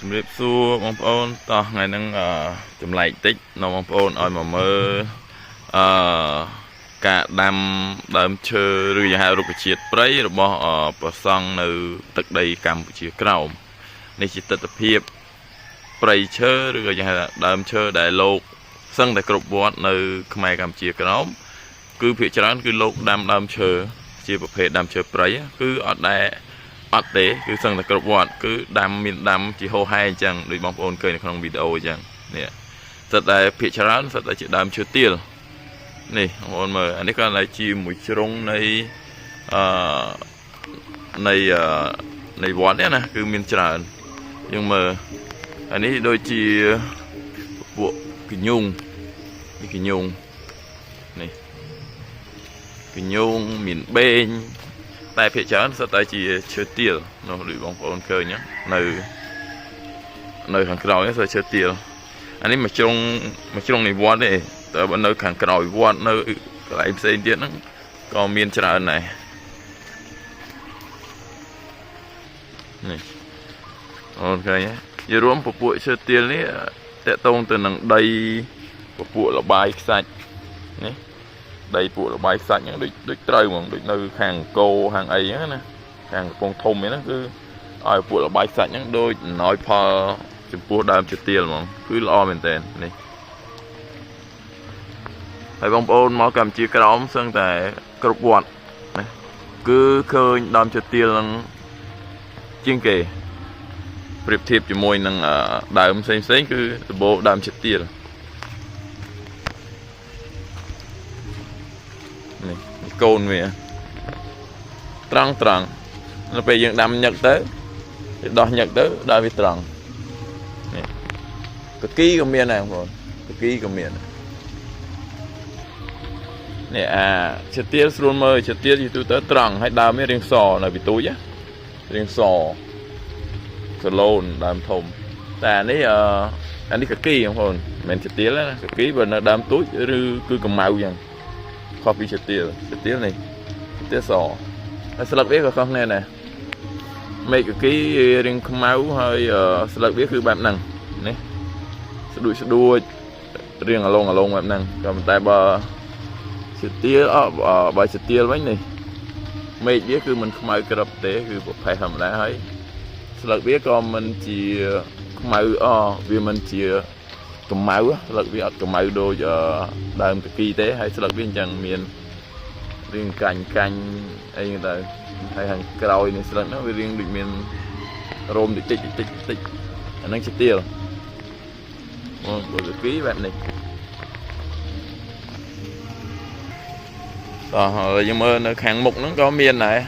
ជំរាបសួរបងប្អូនតោះថ្ងៃហ្នឹងចម្លែកតិចនៅបងប្អូនឲ្យមកមើលការដាំដើមឈើឬយ៉ាងហៅរុក្ខជាតិព្រៃរបស់ប្រសង់នៅទឹកដីកម្ពុជាក្រោមនេះជាទស្សនវិជ្ជាព្រៃឈើឬក៏យ៉ាងហៅដើមឈើដែលលោកសឹងតែគ្រប់វត្តនៅខ្មែរកម្ពុជាក្រោមគឺភាគច្រើនគឺលោកដាំដើមឈើជាប្រភេទដើមឈើព្រៃគឺអត់ទេគឺសឹងតែគ្រប់វត្តគឺដាំមានដាំជាហូរហែអញ្ចឹងដូចបងប្អូនឃើញនៅក្នុងវីដេអូអញ្ចឹងនេះសិតតែភាគច្រើនសិតតែជាដើមឈើទាលនេះបងប្អូនមើលអានេះក៏តែជាមួយជ្រុងនៃនៃវត្តនេះណាគឺមានច្រើនយើងមើលអានេះដូចជាពួកកញ្ញូងនេះកញ្ញូងនេះកញ្ញូងមានបេងតែភាគច្រើនសិតតែជាឈើទាលនោះដូចបងប្អូនឃើញនៅខាងក្រោយនេះគឺឈើទាលអានេះមួយជ្រុងនៃវត្តទេតែបើនៅខាងក្រោយវត្តនៅកន្លែងផ្សេងទៀតហ្នឹងក៏មានច្រើនដែរនេះអូនឃើញយល់រួមពពួកឈើទាលនេះតកតងទៅនឹងដីពពួកលបាយខ្សាច់នេះដីពួកលបាយខ្សាច់ហ្នឹងដូចត្រូវហ្មងដូចនៅខាងគោខាងអីហ្នឹងណាខាងកំពង់ធំហ្នឹងគឺឲ្យពួកលបាយខ្សាច់ហ្នឹងដូចអំណោយផលចំពោះដើមឈើទាលហ្មងគឺល្អមែនតើនេះហើយបងប្អូនមកកម្ពុជាក្រោមសឹងតែគ្រប់វត្តណាគឺឃើញដើមឈើទាលហ្នឹងជាងគេប្រៀបធៀបជាមួយនឹងដើមផ្សេងគឺដំបូលដើមឈើទាលនេះកូនវាត្រង់នៅពេលយើងដាំញឹកទៅវាដោះញឹកទៅដល់វាត្រង់នេះកគីក៏មានដែរបងប្អូនកគីក៏មាននេះឈើទាលស្រួលមើលឈើទាលយូរទៅត្រង់ហើយដើមវារាងសនៅពីទូចរាងសសឡូនដើមធំតែអានេះកគីបងប្អូនមិនមែនឈើទាលណាកគីបើនៅដើមទូចឬគឺកម្ៅចឹងខុសពីឈើទាលនេះទាលសហើយស្លឹកវាក៏ខុសគ្នាដែរមេកគីរាងខ្មៅហើយស្លឹកវាគឺបែបហ្នឹងនេះស្ដួចរាងអឡងបែបហ្នឹងក៏ប៉ុន្តែបើឈើទាលបើឈើទាលវិញនេះមេឃវាគឺមិនខ្មៅក្រឹបទេគឺប្រផេះធម្មតាហើយស្លឹកវាក៏មិនជាខ្មៅវាមិនជាកម្ៅស្លឹកវាអត់កម្ៅដូចដើមកគីទេហើយស្លឹកវាអញ្ចឹងមានរាងកាញ់អីទៅហើយខាងក្រោយនៃស្លឹកហ្នឹងវារាងដូចមានរោមតិចអាហ្នឹងជាទាលបើកគីបែបនេះតោះហើយយើងមើលនៅខាងមុខហ្នឹងក៏មានដែរ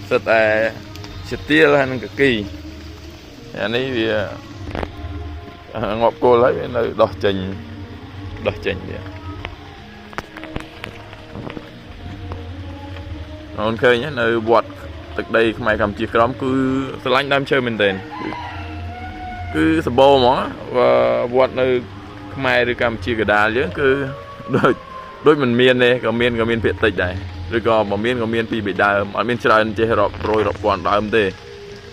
សិតតែជាទាលហើយនឹងកគីអានេះវាងាប់គល់ហើយវានៅដោះចេញវាអូនឃើញនៅវត្តទឹកដីខ្មែរកម្ពុជាក្រោមគឺស្រឡាញ់ដើមឈើមែនទែនគឺសម្បូរហ្មងវត្តនៅខ្មែរឬកម្ពុជាកណ្ដាលយើងគឺដូចមិនមានទេក៏មានភាគតិចដែរឬក៏បើមានក៏មានពីរបីដើមអត់មានច្រើនចេះរាប់រយរាប់ពាន់ដើមទេ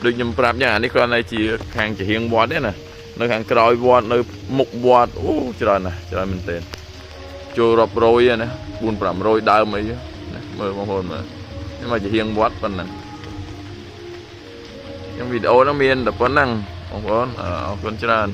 ដូចខ្ញុំប្រាប់យ៉ាងអានេះគ្រាន់តែជាខាងជារៀងវត្តទេណានៅខាងក្រោយវត្តនៅមុខវត្តអូច្រើនណាស់ច្រើនមែនទែនចូលរាប់រយណា400-500ដើមអីណាមើលបងប្អូនមើលនេះមកជារៀងវត្តប៉ុណ្ណឹងខ្ញុំវីដេអូហ្នឹងមានតែប៉ុណ្ណឹងបងប្អូនអរគុណច្រើន